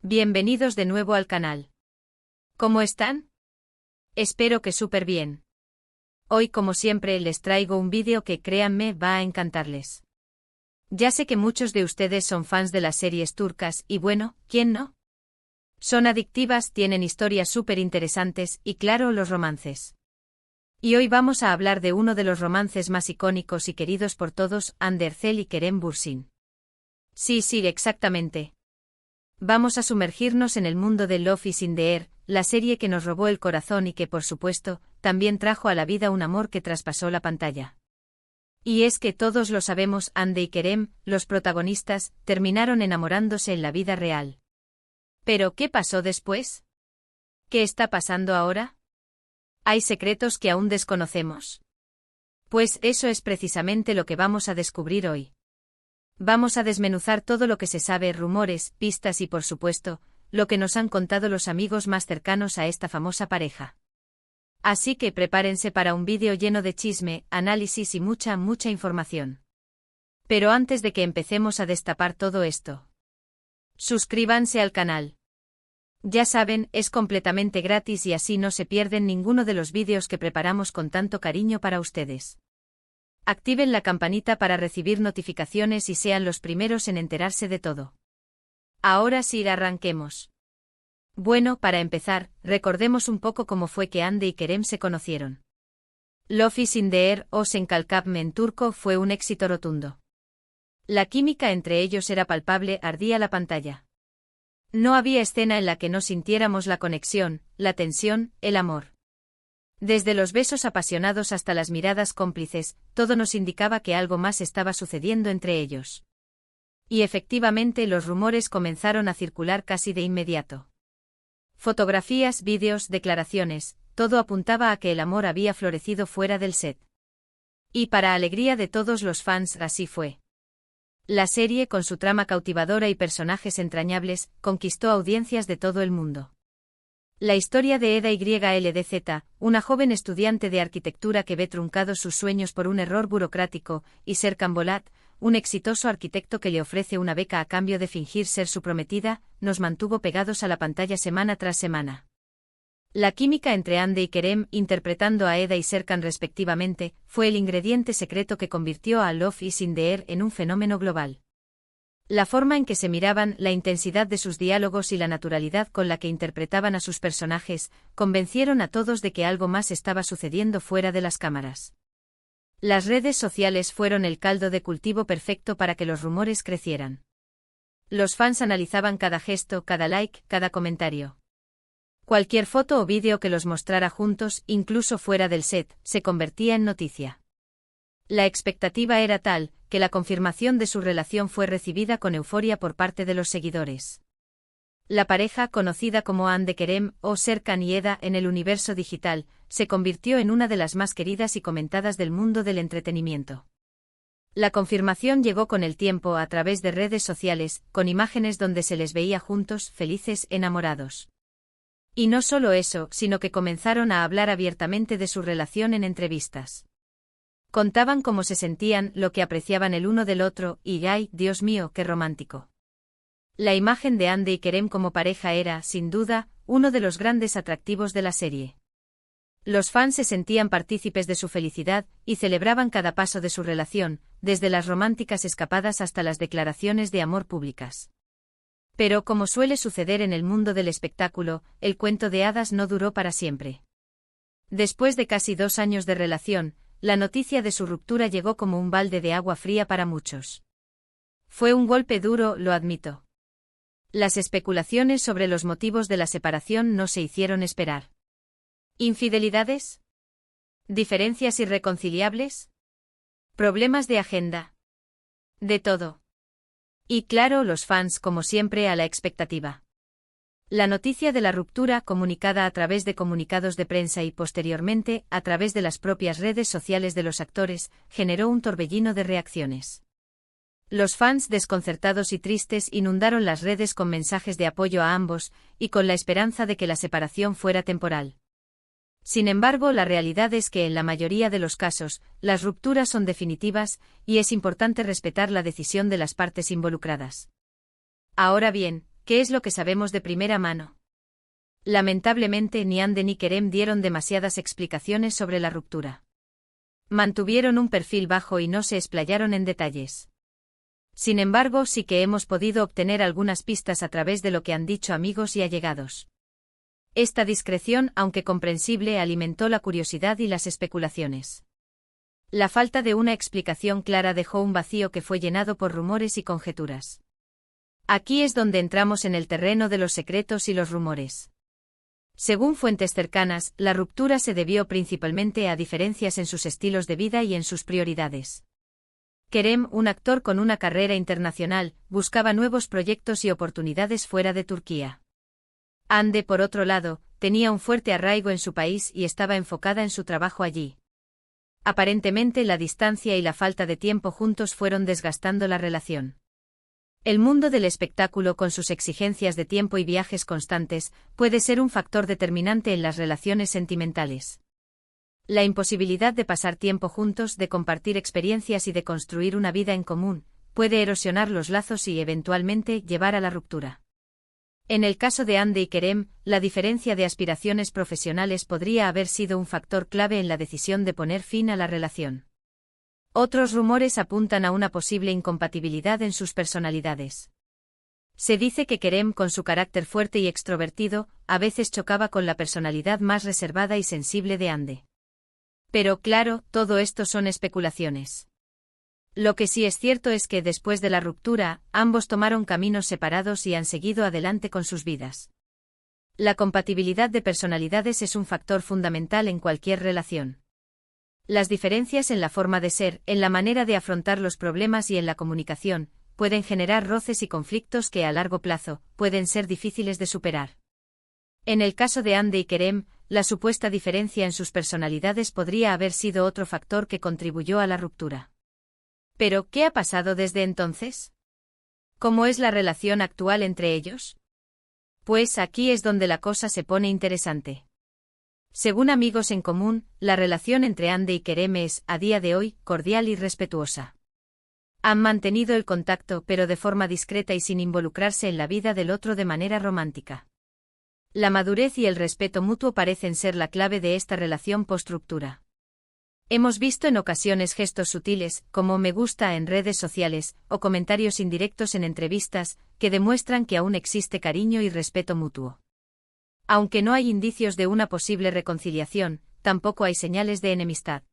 Bienvenidos de nuevo al canal. ¿Cómo están? Espero que súper bien. Hoy, como siempre, les traigo un vídeo que, créanme, va a encantarles. Ya sé que muchos de ustedes son fans de las series turcas y bueno, ¿quién no? Son adictivas, tienen historias súper interesantes y claro, los romances. Y hoy vamos a hablar de uno de los romances más icónicos y queridos por todos, Hande Erçel y Kerem Bürsin. Sí, exactamente. Vamos a sumergirnos en el mundo de Love is in the Air, la serie que nos robó el corazón y que, por supuesto, también trajo a la vida un amor que traspasó la pantalla. Y es que todos lo sabemos, Hande y Kerem, los protagonistas, terminaron enamorándose en la vida real. ¿Pero qué pasó después? ¿Qué está pasando ahora? ¿Hay secretos que aún desconocemos? Pues eso es precisamente lo que vamos a descubrir hoy. Vamos a desmenuzar todo lo que se sabe, rumores, pistas y por supuesto, lo que nos han contado los amigos más cercanos a esta famosa pareja. Así que prepárense para un vídeo lleno de chisme, análisis y mucha información. Pero antes de que empecemos a destapar todo esto, suscríbanse al canal. Ya saben, es completamente gratis y así no se pierden ninguno de los vídeos que preparamos con tanto cariño para ustedes. Activen la campanita para recibir notificaciones y sean los primeros en enterarse de todo. Ahora sí, arranquemos. Bueno, para empezar, recordemos un poco cómo fue que Hande y Kerem se conocieron. Love is in the Air o Senkalkapme en turco fue un éxito rotundo. La química entre ellos era palpable, ardía la pantalla. No había escena en la que no sintiéramos la conexión, la tensión, el amor. Desde los besos apasionados hasta las miradas cómplices, todo nos indicaba que algo más estaba sucediendo entre ellos. Y efectivamente los rumores comenzaron a circular casi de inmediato. Fotografías, vídeos, declaraciones, todo apuntaba a que el amor había florecido fuera del set. Y para alegría de todos los fans, así fue. La serie, con su trama cautivadora y personajes entrañables, conquistó audiencias de todo el mundo. La historia de Eda YLDZ, una joven estudiante de arquitectura que ve truncados sus sueños por un error burocrático, y Serkan Bolat, un exitoso arquitecto que le ofrece una beca a cambio de fingir ser su prometida, nos mantuvo pegados a la pantalla semana tras semana. La química entre Hande y Kerem, interpretando a Eda y Serkan respectivamente, fue el ingrediente secreto que convirtió a Love is in the Air en un fenómeno global. La forma en que se miraban, la intensidad de sus diálogos y la naturalidad con la que interpretaban a sus personajes, convencieron a todos de que algo más estaba sucediendo fuera de las cámaras. Las redes sociales fueron el caldo de cultivo perfecto para que los rumores crecieran. Los fans analizaban cada gesto, cada like, cada comentario. Cualquier foto o vídeo que los mostrara juntos, incluso fuera del set, se convertía en noticia. La expectativa era tal, que la confirmación de su relación fue recibida con euforia por parte de los seguidores. La pareja, conocida como Hande Kerem o Serkan y Eda en el universo digital, se convirtió en una de las más queridas y comentadas del mundo del entretenimiento. La confirmación llegó con el tiempo a través de redes sociales, con imágenes donde se les veía juntos, felices, enamorados. Y no solo eso, sino que comenzaron a hablar abiertamente de su relación en entrevistas. Contaban cómo se sentían, lo que apreciaban el uno del otro, y ¡ay, Dios mío, qué romántico! La imagen de Hande y Kerem como pareja era, sin duda, uno de los grandes atractivos de la serie. Los fans se sentían partícipes de su felicidad, y celebraban cada paso de su relación, desde las románticas escapadas hasta las declaraciones de amor públicas. Pero como suele suceder en el mundo del espectáculo, el cuento de hadas no duró para siempre. Después de casi 2 años de relación, la noticia de su ruptura llegó como un balde de agua fría para muchos. Fue un golpe duro, lo admito. Las especulaciones sobre los motivos de la separación no se hicieron esperar. ¿Infidelidades? ¿Diferencias irreconciliables? ¿Problemas de agenda? De todo. Y claro, los fans, como siempre, a la expectativa. La noticia de la ruptura, comunicada a través de comunicados de prensa y posteriormente, a través de las propias redes sociales de los actores, generó un torbellino de reacciones. Los fans, desconcertados y tristes, inundaron las redes con mensajes de apoyo a ambos, y con la esperanza de que la separación fuera temporal. Sin embargo, la realidad es que en la mayoría de los casos, las rupturas son definitivas, y es importante respetar la decisión de las partes involucradas. Ahora bien, ¿Qué es lo que sabemos de primera mano? Lamentablemente ni Ande ni Kerem dieron demasiadas explicaciones sobre la ruptura. Mantuvieron un perfil bajo y no se explayaron en detalles. Sin embargo, sí que hemos podido obtener algunas pistas a través de lo que han dicho amigos y allegados. Esta discreción, aunque comprensible, alimentó la curiosidad y las especulaciones. La falta de una explicación clara dejó un vacío que fue llenado por rumores y conjeturas. Aquí es donde entramos en el terreno de los secretos y los rumores. Según fuentes cercanas, la ruptura se debió principalmente a diferencias en sus estilos de vida y en sus prioridades. Kerem, un actor con una carrera internacional, buscaba nuevos proyectos y oportunidades fuera de Turquía. Hande, por otro lado, tenía un fuerte arraigo en su país y estaba enfocada en su trabajo allí. Aparentemente la distancia y la falta de tiempo juntos fueron desgastando la relación. El mundo del espectáculo, con sus exigencias de tiempo y viajes constantes, puede ser un factor determinante en las relaciones sentimentales. La imposibilidad de pasar tiempo juntos, de compartir experiencias y de construir una vida en común, puede erosionar los lazos y eventualmente llevar a la ruptura. En el caso de Hande y Kerem, la diferencia de aspiraciones profesionales podría haber sido un factor clave en la decisión de poner fin a la relación. Otros rumores apuntan a una posible incompatibilidad en sus personalidades. Se dice que Kerem, con su carácter fuerte y extrovertido, a veces chocaba con la personalidad más reservada y sensible de Hande. Pero claro, todo esto son especulaciones. Lo que sí es cierto es que después de la ruptura, ambos tomaron caminos separados y han seguido adelante con sus vidas. La compatibilidad de personalidades es un factor fundamental en cualquier relación. Las diferencias en la forma de ser, en la manera de afrontar los problemas y en la comunicación, pueden generar roces y conflictos que a largo plazo pueden ser difíciles de superar. En el caso de Hande y Kerem, la supuesta diferencia en sus personalidades podría haber sido otro factor que contribuyó a la ruptura. Pero, ¿qué ha pasado desde entonces? ¿Cómo es la relación actual entre ellos? Pues aquí es donde la cosa se pone interesante. Según amigos en común, la relación entre Hande y Kerem es, a día de hoy, cordial y respetuosa. Han mantenido el contacto, pero de forma discreta y sin involucrarse en la vida del otro de manera romántica. La madurez y el respeto mutuo parecen ser la clave de esta relación post-ruptura. Hemos visto en ocasiones gestos sutiles, como me gusta en redes sociales, o comentarios indirectos en entrevistas, que demuestran que aún existe cariño y respeto mutuo. Aunque no hay indicios de una posible reconciliación, tampoco hay señales de enemistad.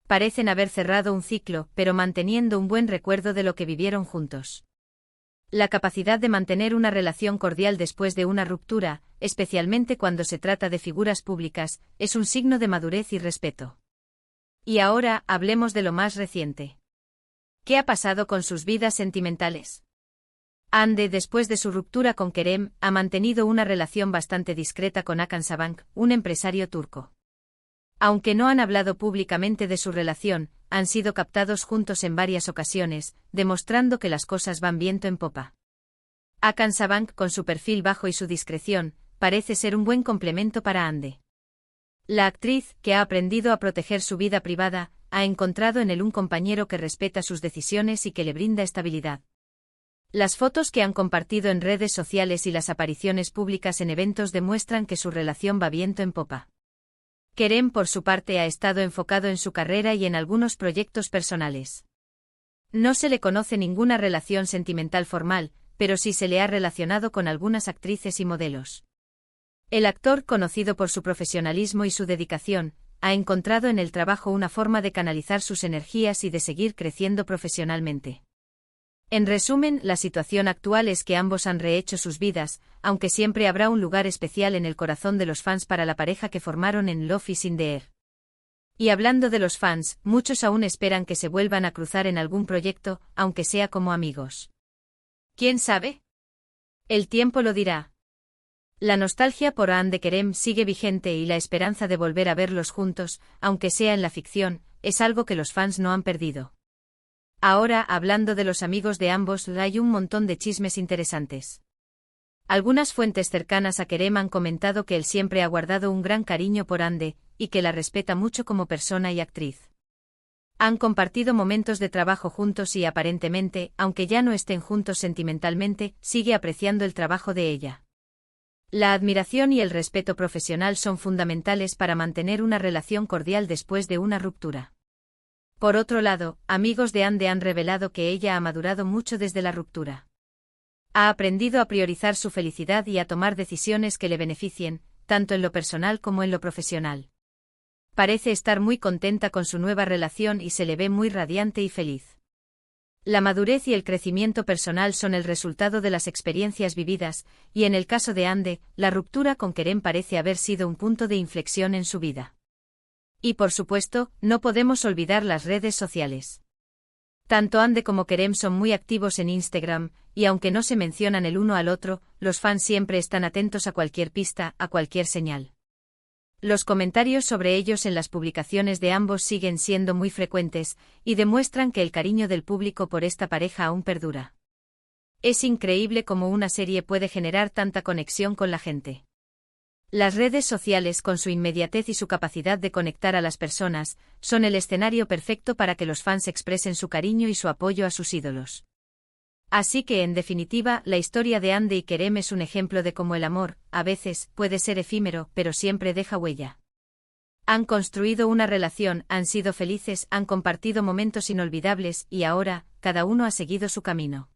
Parecen haber cerrado un ciclo, pero manteniendo un buen recuerdo de lo que vivieron juntos. La capacidad de mantener una relación cordial después de una ruptura, especialmente cuando se trata de figuras públicas, es un signo de madurez y respeto. Y ahora, hablemos de lo más reciente. ¿Qué ha pasado con sus vidas sentimentales? Hande, después de su ruptura con Kerem, ha mantenido una relación bastante discreta con Hakan Sabank, un empresario turco. Aunque no han hablado públicamente de su relación, han sido captados juntos en varias ocasiones, demostrando que las cosas van viento en popa. Hakan Sabank, con su perfil bajo y su discreción, parece ser un buen complemento para Hande. La actriz, que ha aprendido a proteger su vida privada, ha encontrado en él un compañero que respeta sus decisiones y que le brinda estabilidad. Las fotos que han compartido en redes sociales y las apariciones públicas en eventos demuestran que su relación va viento en popa. Kerem, por su parte, ha estado enfocado en su carrera y en algunos proyectos personales. No se le conoce ninguna relación sentimental formal, pero sí se le ha relacionado con algunas actrices y modelos. El actor, conocido por su profesionalismo y su dedicación, ha encontrado en el trabajo una forma de canalizar sus energías y de seguir creciendo profesionalmente. En resumen, la situación actual es que ambos han rehecho sus vidas, aunque siempre habrá un lugar especial en el corazón de los fans para la pareja que formaron en Love is in the Air. Y hablando de los fans, muchos aún esperan que se vuelvan a cruzar en algún proyecto, aunque sea como amigos. ¿Quién sabe? El tiempo lo dirá. La nostalgia por Hande Kerem sigue vigente y la esperanza de volver a verlos juntos, aunque sea en la ficción, es algo que los fans no han perdido. Ahora, hablando de los amigos de ambos, hay un montón de chismes interesantes. Algunas fuentes cercanas a Kerem han comentado que él siempre ha guardado un gran cariño por Hande, y que la respeta mucho como persona y actriz. Han compartido momentos de trabajo juntos y aparentemente, aunque ya no estén juntos sentimentalmente, sigue apreciando el trabajo de ella. La admiración y el respeto profesional son fundamentales para mantener una relación cordial después de una ruptura. Por otro lado, amigos de Ande han revelado que ella ha madurado mucho desde la ruptura. Ha aprendido a priorizar su felicidad y a tomar decisiones que le beneficien, tanto en lo personal como en lo profesional. Parece estar muy contenta con su nueva relación y se le ve muy radiante y feliz. La madurez y el crecimiento personal son el resultado de las experiencias vividas, y en el caso de Ande, la ruptura con Kerem parece haber sido un punto de inflexión en su vida. Y por supuesto, no podemos olvidar las redes sociales. Tanto Ande como Kerem son muy activos en Instagram, y aunque no se mencionan el uno al otro, los fans siempre están atentos a cualquier pista, a cualquier señal. Los comentarios sobre ellos en las publicaciones de ambos siguen siendo muy frecuentes, y demuestran que el cariño del público por esta pareja aún perdura. Es increíble cómo una serie puede generar tanta conexión con la gente. Las redes sociales, con su inmediatez y su capacidad de conectar a las personas, son el escenario perfecto para que los fans expresen su cariño y su apoyo a sus ídolos. Así que, en definitiva, la historia de Ande y Kerem es un ejemplo de cómo el amor, a veces, puede ser efímero, pero siempre deja huella. Han construido una relación, han sido felices, han compartido momentos inolvidables, y ahora, cada uno ha seguido su camino.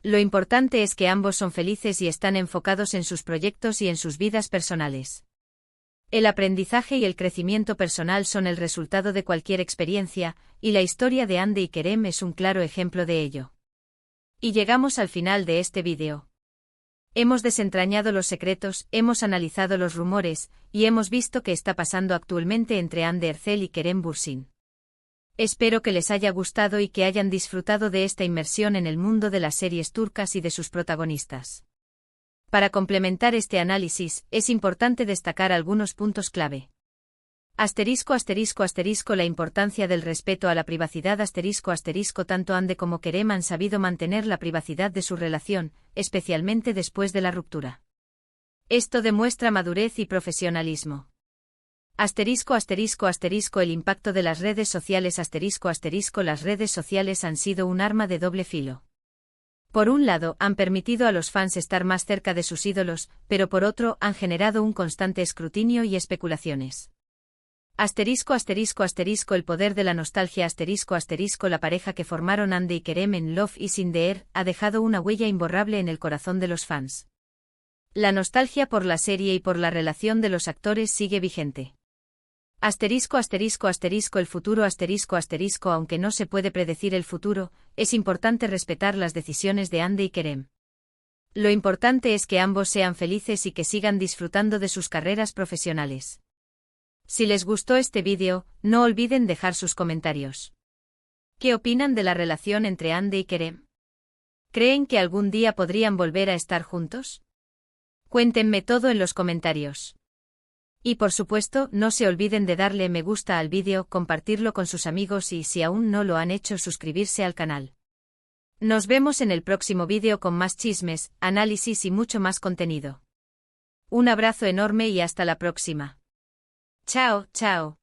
Lo importante es que ambos son felices y están enfocados en sus proyectos y en sus vidas personales. El aprendizaje y el crecimiento personal son el resultado de cualquier experiencia, y la historia de Ande y Kerem es un claro ejemplo de ello. Y llegamos al final de este vídeo. Hemos desentrañado los secretos, hemos analizado los rumores, y hemos visto qué está pasando actualmente entre Hande Erçel y Kerem Bürsin. Espero que les haya gustado y que hayan disfrutado de esta inmersión en el mundo de las series turcas y de sus protagonistas. Para complementar este análisis, es importante destacar algunos puntos clave. La importancia del respeto a la privacidad tanto Hande como Kerem han sabido mantener la privacidad de su relación, especialmente después de la ruptura. Esto demuestra madurez y profesionalismo. El impacto de las redes sociales las redes sociales han sido un arma de doble filo. Por un lado, han permitido a los fans estar más cerca de sus ídolos, pero por otro, han generado un constante escrutinio y especulaciones. El poder de la nostalgia la pareja que formaron Hande y Kerem en Love is in the Air ha dejado una huella imborrable en el corazón de los fans. La nostalgia por la serie y por la relación de los actores sigue vigente. El futuro aunque no se puede predecir el futuro, es importante respetar las decisiones de Hande y Kerem. Lo importante es que ambos sean felices y que sigan disfrutando de sus carreras profesionales. Si les gustó este vídeo, no olviden dejar sus comentarios. ¿Qué opinan de la relación entre Hande y Kerem? ¿Creen que algún día podrían volver a estar juntos? Cuéntenme todo en los comentarios. Y por supuesto, no se olviden de darle me gusta al vídeo, compartirlo con sus amigos y si aún no lo han hecho suscribirse al canal. Nos vemos en el próximo vídeo con más chismes, análisis y mucho más contenido. Un abrazo enorme y hasta la próxima. Chao, chao.